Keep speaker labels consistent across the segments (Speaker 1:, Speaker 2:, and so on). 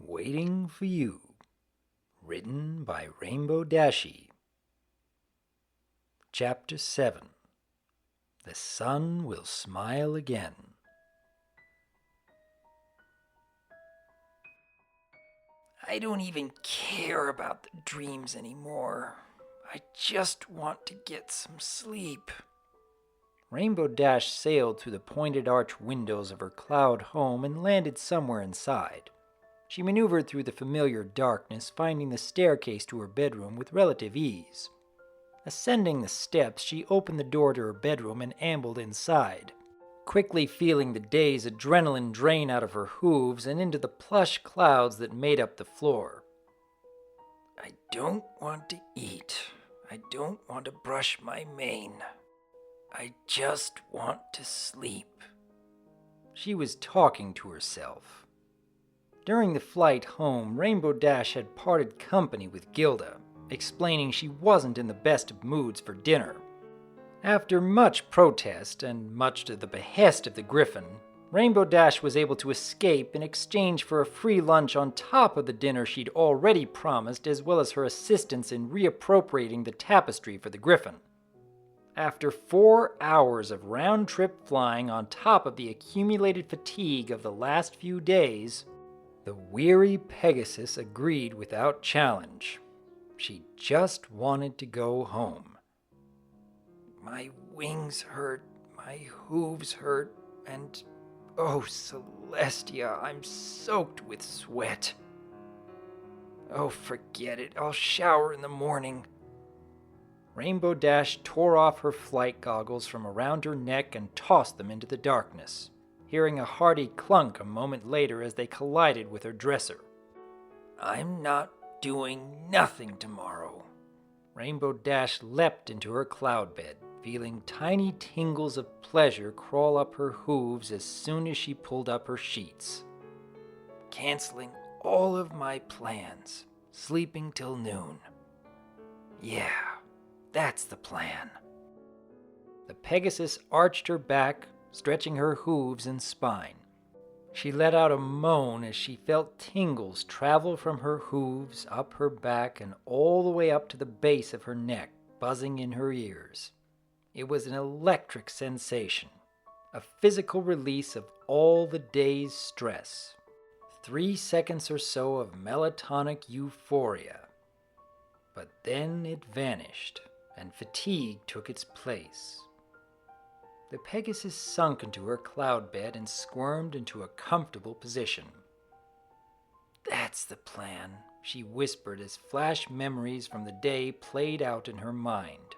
Speaker 1: Waiting for You, written by Rainbow Dashi. Chapter 7. The Sun Will Smile Again. I don't even care about the dreams anymore. I just want to get some sleep. Rainbow Dash sailed through the pointed arch windows of her cloud home and landed somewhere inside. She maneuvered through the familiar darkness, finding the staircase to her bedroom with relative ease. Ascending the steps, she opened the door to her bedroom and ambled inside, quickly feeling the day's adrenaline drain out of her hooves and into the plush clouds that made up the floor. I don't want to eat. I don't want to brush my mane. I just want to sleep. She was talking to herself. During the flight home, Rainbow Dash had parted company with Gilda, explaining she wasn't in the best of moods for dinner. After much protest, and much to the behest of the Griffin, Rainbow Dash was able to escape in exchange for a free lunch on top of the dinner she'd already promised, as well as her assistance in reappropriating the tapestry for the Griffin. After 4 hours of round-trip flying on top of the accumulated fatigue of the last few days, the weary Pegasus agreed without challenge. She just wanted to go home. My wings hurt, my hooves hurt, and oh, Celestia, I'm soaked with sweat. Oh, forget it, I'll shower in the morning. Rainbow Dash tore off her flight goggles from around her neck and tossed them into the darkness, hearing a hearty clunk a moment later as they collided with her dresser. I'm not doing nothing tomorrow. Rainbow Dash leapt into her cloud bed, feeling tiny tingles of pleasure crawl up her hooves as soon as she pulled up her sheets. Canceling all of my plans, sleeping till noon. Yeah, that's the plan. The Pegasus arched her back, stretching her hooves and spine. She let out a moan as she felt tingles travel from her hooves, up her back, and all the way up to the base of her neck, buzzing in her ears. It was an electric sensation, a physical release of all the day's stress. 3 seconds or so of melatonic euphoria. But then it vanished, and fatigue took its place. The Pegasus sunk into her cloud bed and squirmed into a comfortable position. That's the plan, she whispered as flash memories from the day played out in her mind.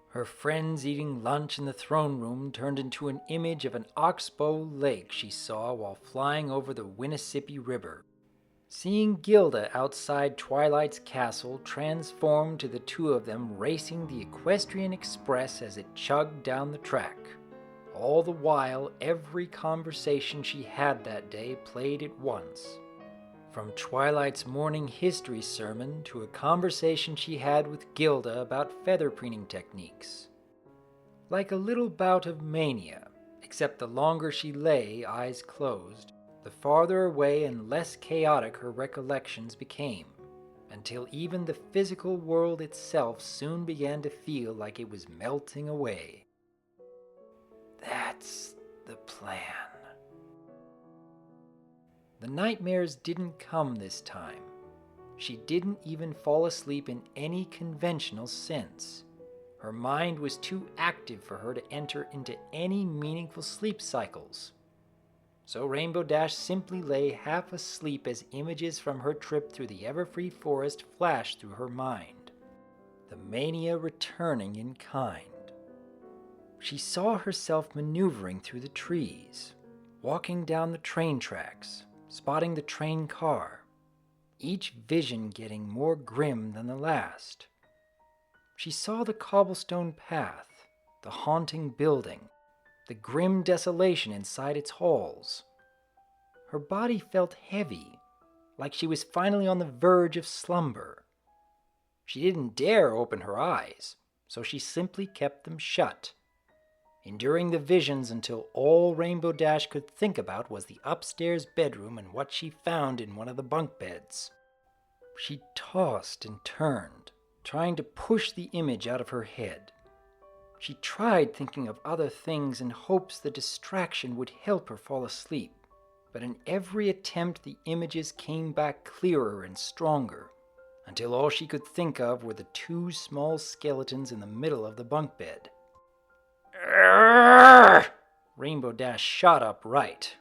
Speaker 1: Her friends eating lunch in the throne room turned into an image of an oxbow lake she saw while flying over the Winnisippi River. Seeing Gilda outside Twilight's castle transformed to the two of them racing the Equestrian Express as it chugged down the track. All the while, every conversation she had that day played at once. From Twilight's morning history sermon to a conversation she had with Gilda about feather preening techniques. Like a little bout of mania, except the longer she lay, eyes closed, the farther away and less chaotic her recollections became, until even the physical world itself soon began to feel like it was melting away. That's the plan. The nightmares didn't come this time. She didn't even fall asleep in any conventional sense. Her mind was too active for her to enter into any meaningful sleep cycles. So Rainbow Dash simply lay half asleep as images from her trip through the Everfree Forest flashed through her mind, the mania returning in kind. She saw herself maneuvering through the trees, walking down the train tracks, spotting the train car, each vision getting more grim than the last. She saw the cobblestone path, the haunting building, the grim desolation inside its halls. Her body felt heavy, like she was finally on the verge of slumber. She didn't dare open her eyes, so she simply kept them shut. enduring the visions until all Rainbow Dash could think about was the upstairs bedroom and what she found in one of the bunk beds. She tossed and turned, trying to push the image out of her head. She tried thinking of other things in hopes the distraction would help her fall asleep, but in every attempt the images came back clearer and stronger, until all she could think of were the two small skeletons in the middle of the bunk bed. Urgh! Rainbow Dash shot upright.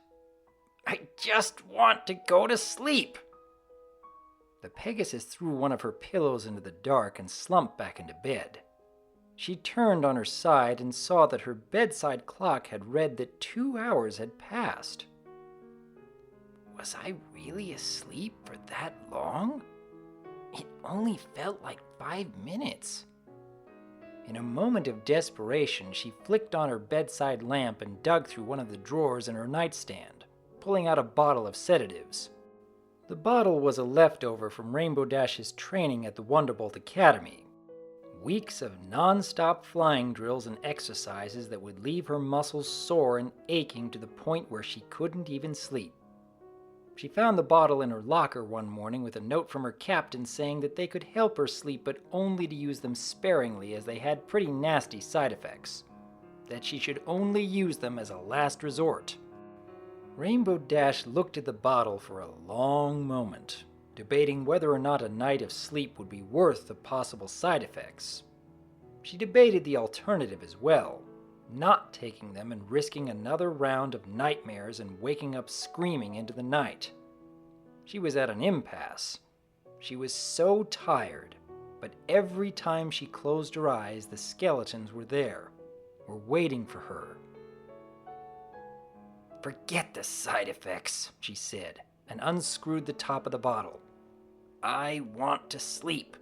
Speaker 1: I just want to go to sleep. The Pegasus threw one of her pillows into the dark and slumped back into bed. She turned on her side and saw that her bedside clock had read that 2 hours had passed. Was I really asleep for that long? It only felt like 5 minutes. In a moment of desperation, she flicked on her bedside lamp and dug through one of the drawers in her nightstand, pulling out a bottle of sedatives. The bottle was a leftover from Rainbow Dash's training at the Wonderbolt Academy. Weeks of non-stop flying drills and exercises that would leave her muscles sore and aching to the point where she couldn't even sleep. She found the bottle in her locker one morning with a note from her captain saying that they could help her sleep but only to use them sparingly as they had pretty nasty side effects. That she should only use them as a last resort. Rainbow Dash looked at the bottle for a long moment, debating whether or not a night of sleep would be worth the possible side effects. She debated the alternative as well, not taking them and risking another round of nightmares and waking up screaming into the night. She was at an impasse. She was so tired, but every time she closed her eyes, the skeletons were there, were waiting for her. Forget the side effects, she said, and unscrewed the top of the bottle. I want to sleep.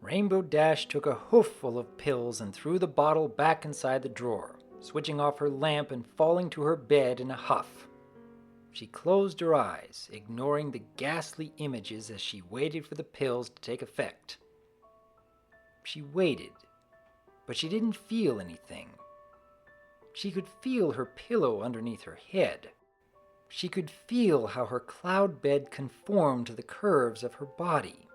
Speaker 1: Rainbow Dash took a hoofful of pills and threw the bottle back inside the drawer, switching off her lamp and falling to her bed in a huff. She closed her eyes, ignoring the ghastly images as she waited for the pills to take effect. She waited, but she didn't feel anything. She could feel her pillow underneath her head. She could feel how her cloud bed conformed to the curves of her body.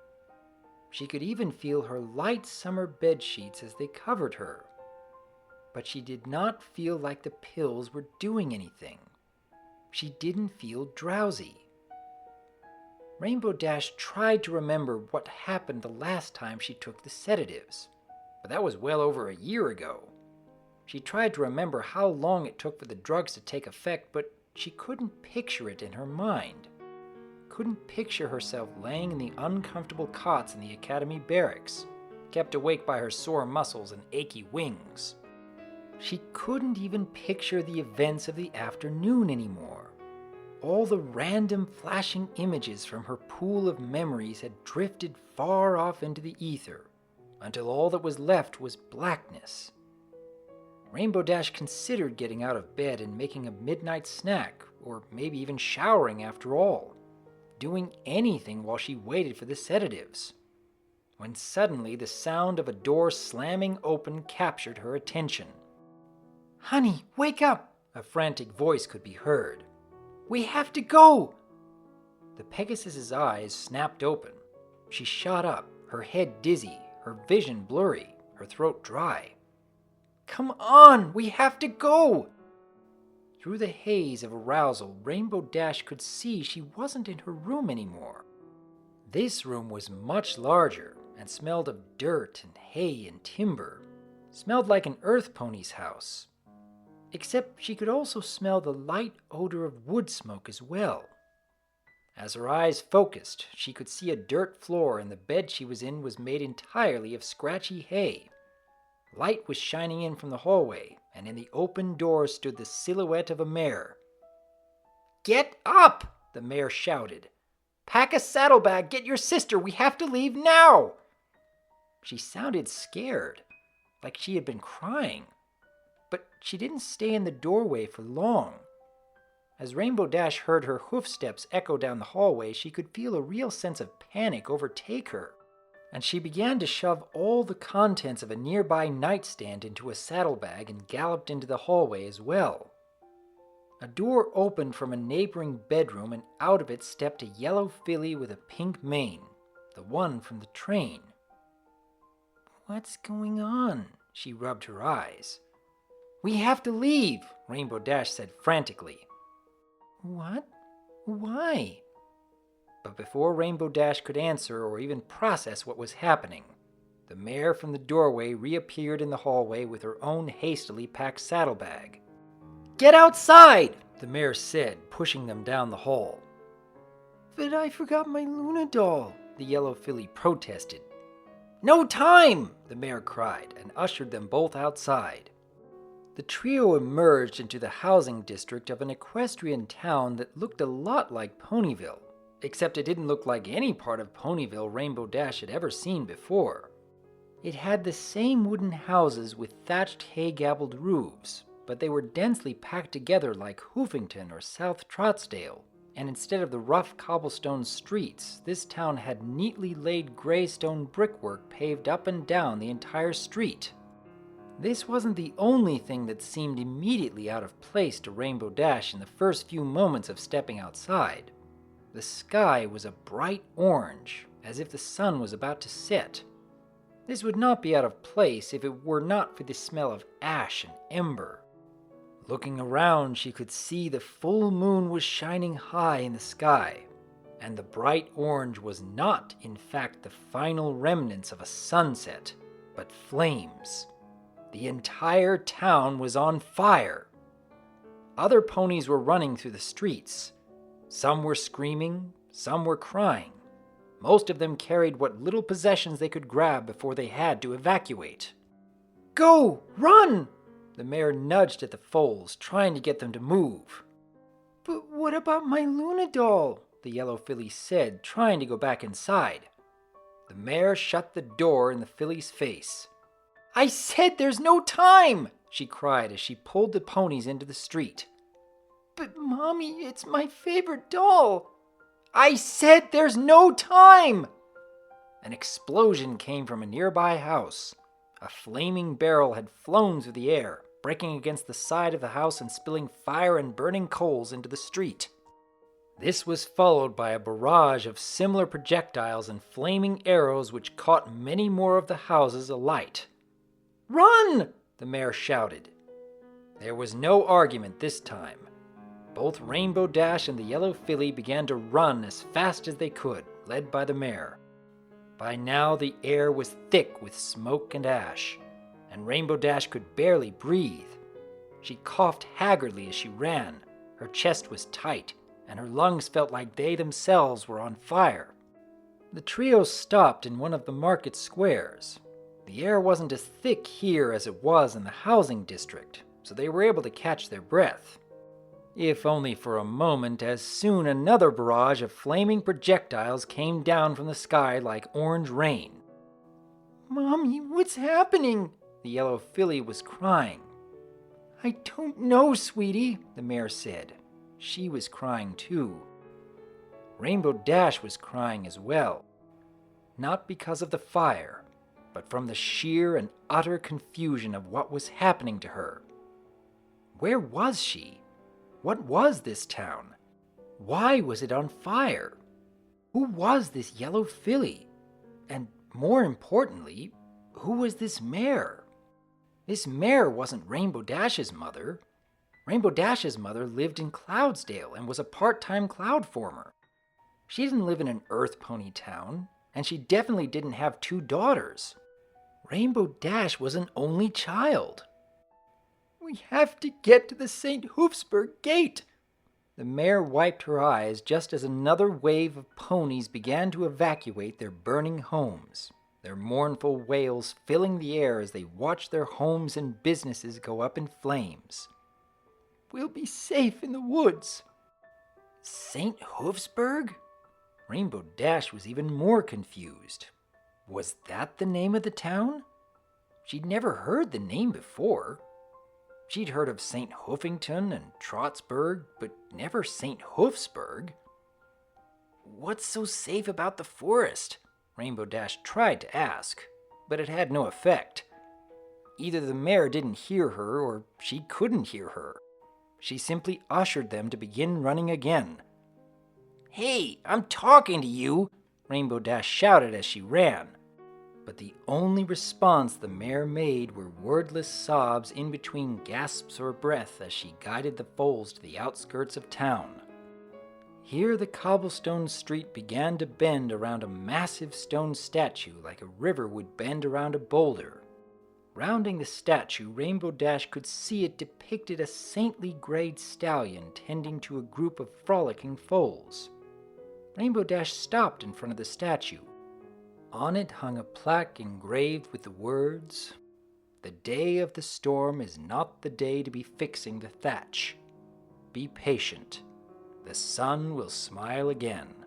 Speaker 1: She could even feel her light summer bed sheets as they covered her. But she did not feel like the pills were doing anything. She didn't feel drowsy. Rainbow Dash tried to remember what happened the last time she took the sedatives, but that was well over a year ago. She tried to remember how long it took for the drugs to take effect, but she couldn't picture it in her mind. Couldn't picture herself laying in the uncomfortable cots in the academy barracks, kept awake by her sore muscles and achy wings. She couldn't even picture the events of the afternoon anymore. All the random flashing images from her pool of memories had drifted far off into the ether, until all that was left was blackness. Rainbow Dash considered getting out of bed and making a midnight snack, or maybe even showering after all, doing anything while she waited for the sedatives, when suddenly the sound of a door slamming open captured her attention. "Honey, wake up!" a frantic voice could be heard. "We have to go!" The Pegasus's eyes snapped open. She shot up, her head dizzy, her vision blurry, her throat dry. "Come on, we have to go!" Through the haze of arousal, Rainbow Dash could see she wasn't in her room anymore. This room was much larger and smelled of dirt and hay and timber. Smelled like an earth pony's house. Except she could also smell the light odor of wood smoke as well. As her eyes focused, she could see a dirt floor and the bed she was in was made entirely of scratchy hay. Light was shining in from the hallway, and in the open door stood the silhouette of a mare. "Get up!" the mare shouted. "Pack a saddlebag, get your sister, we have to leave now!" She sounded scared, like she had been crying, but she didn't stay in the doorway for long. As Rainbow Dash heard her hoofsteps echo down the hallway, she could feel a real sense of panic overtake her. and she began to shove all the contents of a nearby nightstand into a saddlebag and galloped into the hallway as well. A door opened from a neighboring bedroom, and out of it stepped a yellow filly with a pink mane, the one from the train. "What's going on?" She rubbed her eyes. "We have to leave," Rainbow Dash said frantically. "What? Why?" But before Rainbow Dash could answer or even process what was happening, the mare from the doorway reappeared in the hallway with her own hastily packed saddlebag. "Get outside!" the mare said, pushing them down the hall. "But I forgot my Luna doll," the yellow filly protested. "No time!" the mare cried, and ushered them both outside. The trio emerged into the housing district of an equestrian town that looked a lot like Ponyville, except it didn't look like any part of Ponyville Rainbow Dash had ever seen before. It had the same wooden houses with thatched hay-gabbled roofs, but they were densely packed together like Hoofington or South Trottsdale, and instead of the rough cobblestone streets, this town had neatly laid gray stone brickwork paved up and down the entire street. This wasn't the only thing that seemed immediately out of place to Rainbow Dash in the first few moments of stepping outside. The sky was a bright orange, as if the sun was about to set. This would not be out of place if it were not for the smell of ash and ember. Looking around, she could see the full moon was shining high in the sky, and the bright orange was not, in fact, the final remnants of a sunset, but flames. The entire town was on fire. Other ponies were running through the streets. Some were screaming, some were crying. Most of them carried what little possessions they could grab before they had to evacuate. "Go! Run!" The mare nudged at the foals, trying to get them to move. "But what about my Luna doll?" the yellow filly said, trying to go back inside. The mare shut the door in the filly's face. "I said there's no time!" she cried as she pulled the ponies into the street. "But Mommy, it's my favorite doll!" "I said there's no time!" An explosion came from a nearby house. A flaming barrel had flown through the air, breaking against the side of the house and spilling fire and burning coals into the street. This was followed by a barrage of similar projectiles and flaming arrows which caught many more of the houses alight. "Run!" the mare shouted. There was no argument this time. Both Rainbow Dash and the yellow filly began to run as fast as they could, led by the mare. By now the air was thick with smoke and ash, and Rainbow Dash could barely breathe. She coughed haggardly as she ran. Her chest was tight, and her lungs felt like they themselves were on fire. The trio stopped in one of the market squares. The air wasn't as thick here as it was in the housing district, so they were able to catch their breath. If only for a moment, as soon another barrage of flaming projectiles came down from the sky like orange rain. "Mommy, what's happening?" the yellow filly was crying. "I don't know, sweetie," the mare said. She was crying too. Rainbow Dash was crying as well. Not because of the fire, but from the sheer and utter confusion of what was happening to her. Where was she? What was this town? Why was it on fire? Who was this yellow filly? And more importantly, who was this mare? This mare wasn't Rainbow Dash's mother. Rainbow Dash's mother lived in Cloudsdale and was a part-time cloud former. She didn't live in an Earth Pony town, and she definitely didn't have two daughters. Rainbow Dash was an only child. "We have to get to the St. Hoofsburg gate." The mare wiped her eyes just as another wave of ponies began to evacuate their burning homes, their mournful wails filling the air as they watched their homes and businesses go up in flames. "We'll be safe in the woods." St. Hoofsburg? Rainbow Dash was even more confused. Was that the name of the town? She'd never heard the name before. She'd heard of St. Hoofington and Trottsburg, but never St. Hoofsburg. "What's so safe about the forest?" Rainbow Dash tried to ask, but it had no effect. Either the mare didn't hear her or she couldn't hear her. She simply ushered them to begin running again. "Hey, I'm talking to you!" Rainbow Dash shouted as she ran. But the only response the mare made were wordless sobs in between gasps or breath as she guided the foals to the outskirts of town. Here the cobblestone street began to bend around a massive stone statue like a river would bend around a boulder. Rounding the statue, Rainbow Dash could see it depicted a saintly grayed stallion tending to a group of frolicking foals. Rainbow Dash stopped in front of the statue. On it hung a plaque engraved with the words, "The day of the storm is not the day to be fixing the thatch. Be patient. The sun will smile again."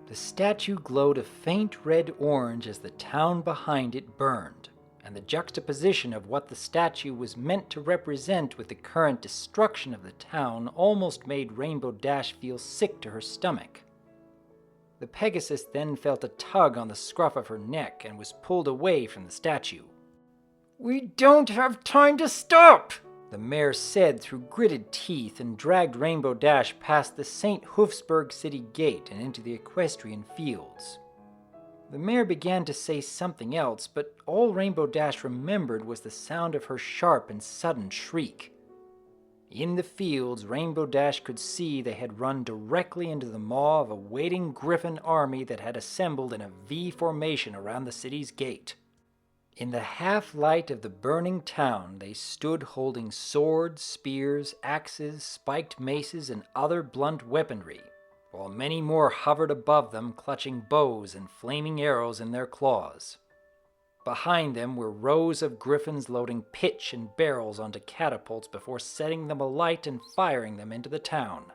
Speaker 1: The statue glowed a faint red-orange as the town behind it burned, and the juxtaposition of what the statue was meant to represent with the current destruction of the town almost made Rainbow Dash feel sick to her stomach. The Pegasus then felt a tug on the scruff of her neck and was pulled away from the statue. "We don't have time to stop!" the mare said through gritted teeth and dragged Rainbow Dash past the St. Hoofsburg city gate and into the equestrian fields. The mare began to say something else, but all Rainbow Dash remembered was the sound of her sharp and sudden shriek. In the fields, Rainbow Dash could see they had run directly into the maw of a waiting griffin army that had assembled in a V formation around the city's gate. In the half-light of the burning town, they stood holding swords, spears, axes, spiked maces, and other blunt weaponry, while many more hovered above them clutching bows and flaming arrows in their claws. Behind them were rows of griffins loading pitch and barrels onto catapults before setting them alight and firing them into the town.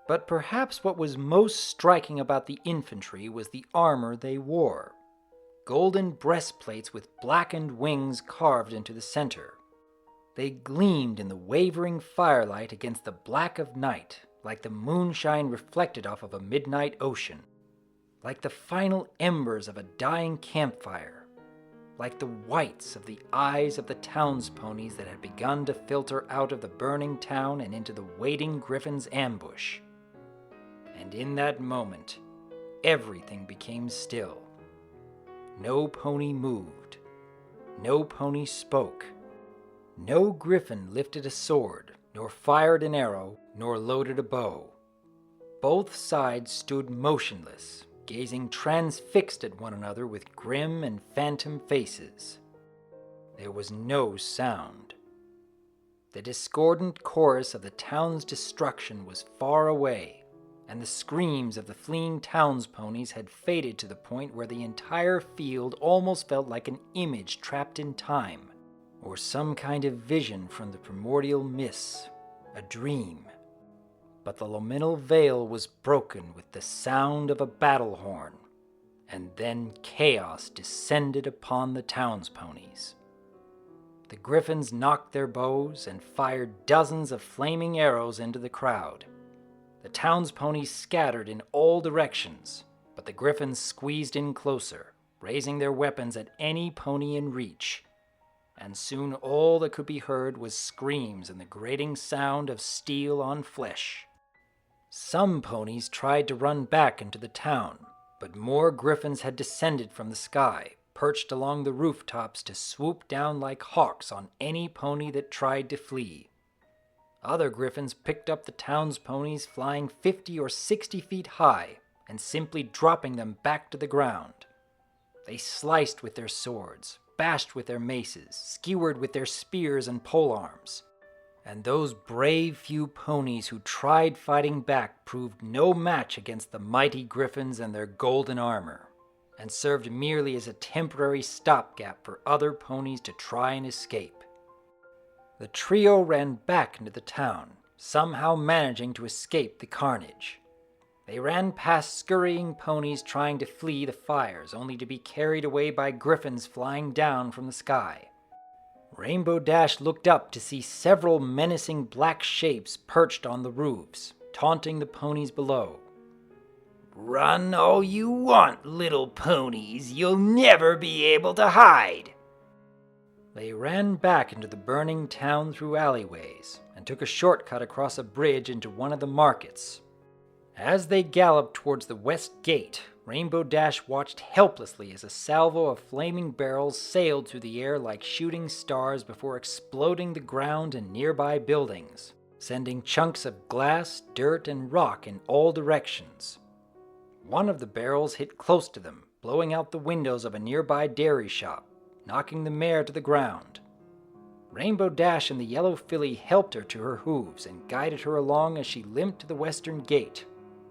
Speaker 1: But perhaps what was most striking about the infantry was the armor they wore. Golden breastplates with blackened wings carved into the center. They gleamed in the wavering firelight against the black of night, like the moonshine reflected off of a midnight ocean, like the final embers of a dying campfire, like the whites of the eyes of the towns-ponies that had begun to filter out of the burning town and into the waiting griffin's ambush. And in that moment, everything became still. No pony moved. No pony spoke. No griffin lifted a sword, nor fired an arrow, nor loaded a bow. Both sides stood motionless, gazing transfixed at one another with grim and phantom faces. There was no sound. The discordant chorus of the town's destruction was far away, and the screams of the fleeing towns-ponies had faded to the point where the entire field almost felt like an image trapped in time, or some kind of vision from the primordial mists, a dream. But the luminal veil was broken with the sound of a battle horn, and then chaos descended upon the towns-ponies. The griffins knocked their bows and fired dozens of flaming arrows into the crowd. The towns-ponies scattered in all directions, but the griffins squeezed in closer, raising their weapons at any pony in reach. And soon all that could be heard was screams and the grating sound of steel on flesh. Some ponies tried to run back into the town, but more griffins had descended from the sky, perched along the rooftops to swoop down like hawks on any pony that tried to flee. Other griffins picked up the towns-ponies flying 50 or 60 feet high and simply dropping them back to the ground. They sliced with their swords, bashed with their maces, skewered with their spears and polearms. And those brave few ponies who tried fighting back proved no match against the mighty griffins and their golden armor, and served merely as a temporary stopgap for other ponies to try and escape. The trio ran back into the town, somehow managing to escape the carnage. They ran past scurrying ponies trying to flee the fires, only to be carried away by griffins flying down from the sky. Rainbow Dash looked up to see several menacing black shapes perched on the roofs, taunting the ponies below. Run all you want, little ponies. You'll never be able to hide. They ran back into the burning town through alleyways and took a shortcut across a bridge into one of the markets. As they galloped towards the west gate, Rainbow Dash watched helplessly as a salvo of flaming barrels sailed through the air like shooting stars before exploding the ground and nearby buildings, sending chunks of glass, dirt, and rock in all directions. One of the barrels hit close to them, blowing out the windows of a nearby dairy shop, knocking the mare to the ground. Rainbow Dash and the yellow filly helped her to her hooves and guided her along as she limped to the western gate,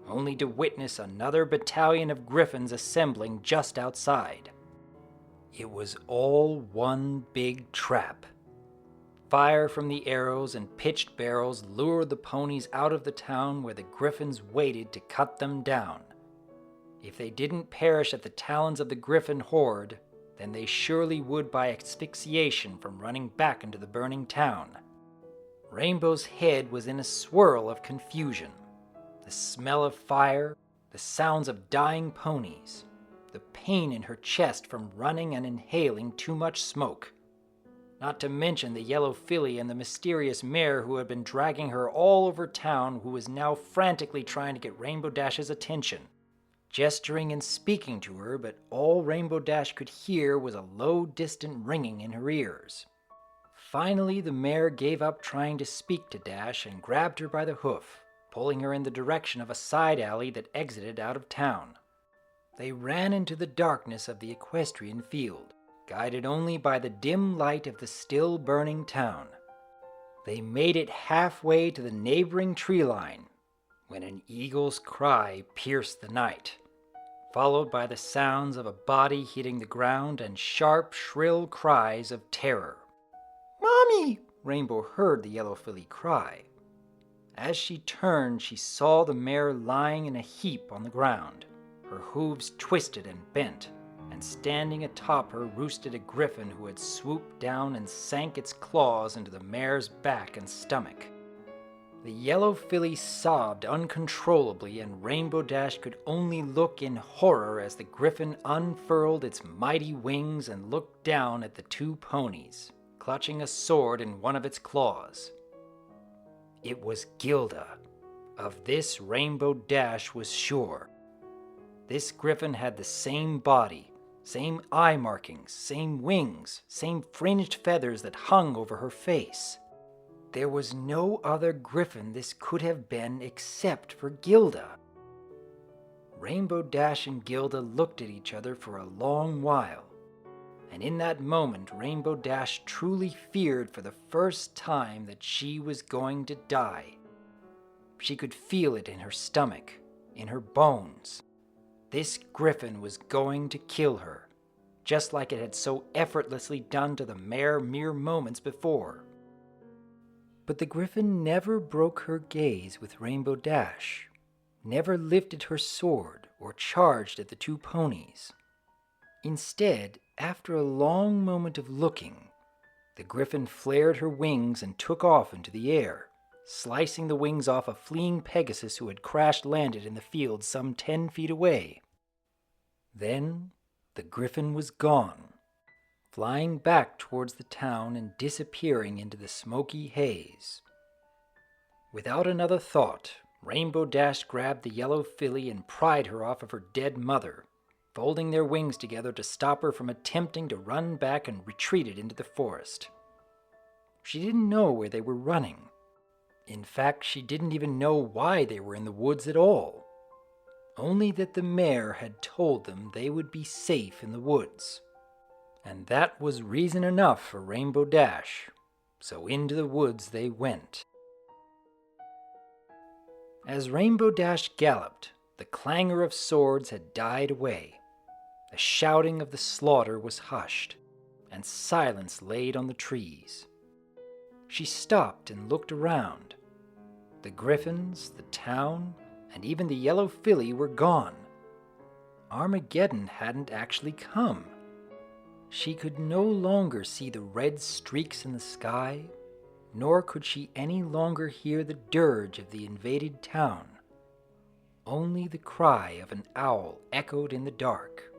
Speaker 1: only to witness another battalion of griffins assembling just outside. It was all one big trap. Fire from the arrows and pitched barrels lured the ponies out of the town where the griffins waited to cut them down. If they didn't perish at the talons of the griffin horde, then they surely would by asphyxiation from running back into the burning town. Rainbow's head was in a swirl of confusion. The smell of fire, the sounds of dying ponies, the pain in her chest from running and inhaling too much smoke. Not to mention the yellow filly and the mysterious mare who had been dragging her all over town, who was now frantically trying to get Rainbow Dash's attention. Gesturing and speaking to her, but all Rainbow Dash could hear was a low, distant ringing in her ears. Finally, the mare gave up trying to speak to Dash and grabbed her by the hoof, pulling her in the direction of a side alley that exited out of town. They ran into the darkness of the equestrian field, guided only by the dim light of the still burning town. They made it halfway to the neighboring tree line when an eagle's cry pierced the night, followed by the sounds of a body hitting the ground and sharp, shrill cries of terror. "Mommy!" Rainbow heard the yellow filly cry. As she turned, she saw the mare lying in a heap on the ground, her hooves twisted and bent, and standing atop her roosted a griffin who had swooped down and sank its claws into the mare's back and stomach. The yellow filly sobbed uncontrollably, and Rainbow Dash could only look in horror as the griffin unfurled its mighty wings and looked down at the two ponies, clutching a sword in one of its claws. It was Gilda. Of this Rainbow Dash was sure. This griffin had the same body, same eye markings, same wings, same fringed feathers that hung over her face. There was no other griffin this could have been except for Gilda. Rainbow Dash and Gilda looked at each other for a long while, and in that moment Rainbow Dash truly feared for the first time that she was going to die. She could feel it in her stomach, in her bones. This griffin was going to kill her, just like it had so effortlessly done to the mare mere moments before. But the griffin never broke her gaze with Rainbow Dash, never lifted her sword or charged at the two ponies. Instead, after a long moment of looking, the griffin flared her wings and took off into the air, slicing the wings off a fleeing Pegasus who had crash-landed in the field some 10 feet away. Then the griffin was gone, flying back towards the town and disappearing into the smoky haze. Without another thought, Rainbow Dash grabbed the yellow filly and pried her off of her dead mother, folding their wings together to stop her from attempting to run back and retreated into the forest. She didn't know where they were running. In fact, she didn't even know why they were in the woods at all. Only that the mare had told them they would be safe in the woods. And that was reason enough for Rainbow Dash, so into the woods they went. As Rainbow Dash galloped, the clangor of swords had died away. The shouting of the slaughter was hushed, and silence laid on the trees. She stopped and looked around. The griffins, the town, and even the yellow filly were gone. Armageddon hadn't actually come. She could no longer see the red streaks in the sky, nor could she any longer hear the dirge of the invaded town. Only the cry of an owl echoed in the dark.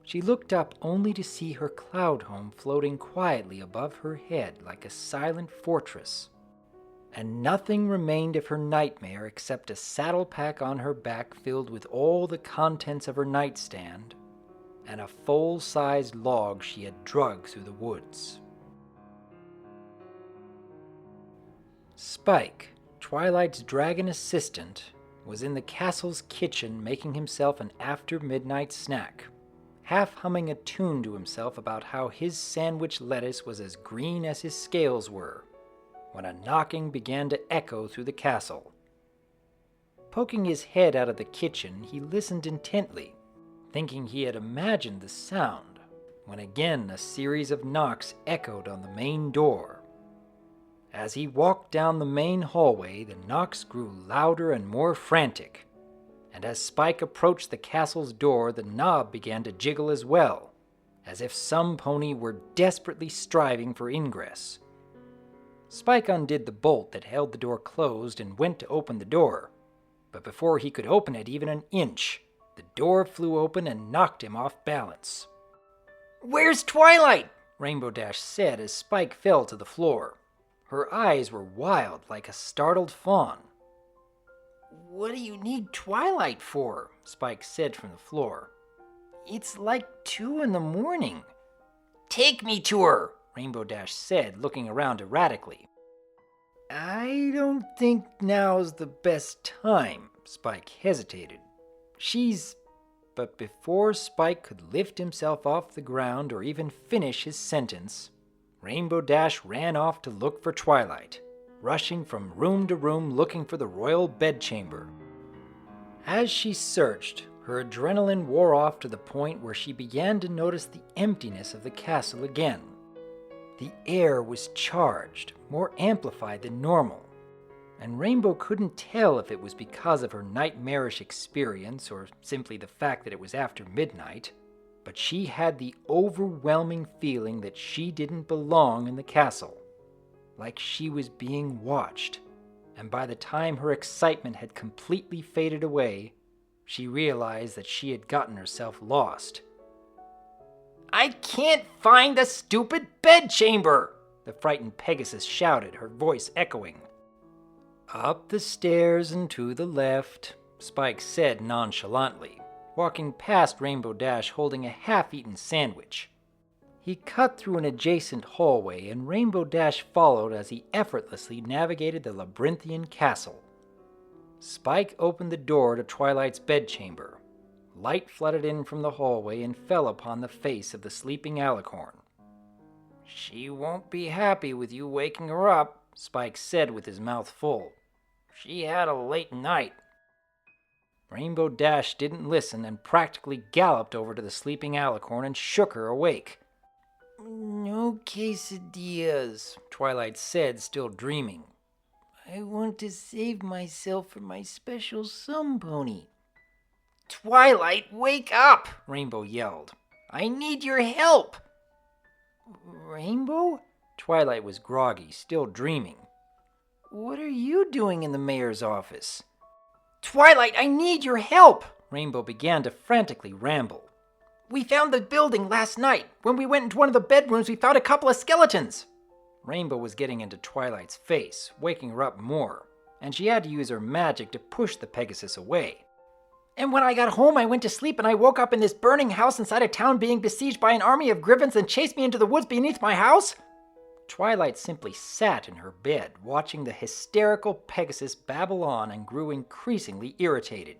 Speaker 1: She looked up only to see her cloud home floating quietly above her head like a silent fortress. And nothing remained of her nightmare except a saddle pack on her back filled with all the contents of her nightstand, and a full-sized log she had dragged through the woods. Spike, Twilight's dragon assistant, was in the castle's kitchen making himself an after-midnight snack, half humming a tune to himself about how his sandwich lettuce was as green as his scales were, when a knocking began to echo through the castle. Poking his head out of the kitchen, he listened intently, thinking he had imagined the sound, when again a series of knocks echoed on the main door. As he walked down the main hallway, the knocks grew louder and more frantic, and as Spike approached the castle's door, the knob began to jiggle as well, as if some pony were desperately striving for ingress. Spike undid the bolt that held the door closed and went to open the door, but before he could open it even an inch, the door flew open and knocked him off balance. "Where's Twilight?" Rainbow Dash said as Spike fell to the floor. Her eyes were wild like a startled fawn. "What do you need Twilight for?" Spike said from the floor. "It's like 2 in the morning." "Take me to her," Rainbow Dash said, looking around erratically. "I don't think now's the best time," Spike hesitated. But before Spike could lift himself off the ground or even finish his sentence, Rainbow Dash ran off to look for Twilight, rushing from room to room looking for the royal bedchamber. As she searched, her adrenaline wore off to the point where she began to notice the emptiness of the castle again. The air was charged, more amplified than normal, and Rainbow couldn't tell if it was because of her nightmarish experience or simply the fact that it was after midnight, but she had the overwhelming feeling that she didn't belong in the castle, like she was being watched, and by the time her excitement had completely faded away, she realized that she had gotten herself lost. "I can't find the stupid bedchamber!" the frightened Pegasus shouted, her voice echoing. "Up the stairs and to the left," Spike said nonchalantly, walking past Rainbow Dash holding a half-eaten sandwich. He cut through an adjacent hallway, and Rainbow Dash followed as he effortlessly navigated the labyrinthian castle. Spike opened the door to Twilight's bedchamber. Light flooded in from the hallway and fell upon the face of the sleeping alicorn. "She won't be happy with you waking her up," Spike said with his mouth full. "She had a late night." Rainbow Dash didn't listen and practically galloped over to the sleeping alicorn and shook her awake. "No quesadillas," Twilight said, still dreaming. "I want to save myself for my special sun pony." "Twilight, wake up!" Rainbow yelled. "I need your help!" "Rainbow?" Twilight was groggy, still dreaming. "What are you doing in the mayor's office?" "Twilight, I need your help!" Rainbow began to frantically ramble. "We found the building last night. When we went into one of the bedrooms, we found a couple of skeletons." Rainbow was getting into Twilight's face, waking her up more, and she had to use her magic to push the Pegasus away. "And when I got home, I went to sleep and I woke up in this burning house inside a town being besieged by an army of griffins and chased me into the woods beneath my house." Twilight simply sat in her bed, watching the hysterical Pegasus babble on and grew increasingly irritated.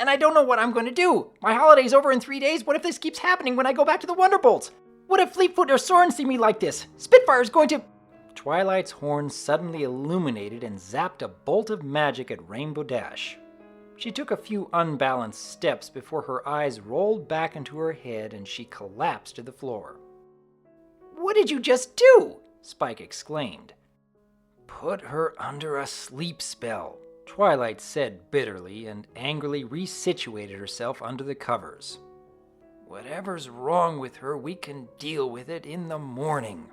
Speaker 1: "And I don't know what I'm going to do. My holiday's over in 3 days. What if this keeps happening when I go back to the Wonderbolts? What if Fleetfoot or Soren see me like this? Spitfire's going to—" Twilight's horn suddenly illuminated and zapped a bolt of magic at Rainbow Dash. She took a few unbalanced steps before her eyes rolled back into her head and she collapsed to the floor. "What did you just do?" Spike exclaimed. "Put her under a sleep spell," Twilight said bitterly and angrily resituated herself under the covers. "Whatever's wrong with her, we can deal with it in the morning."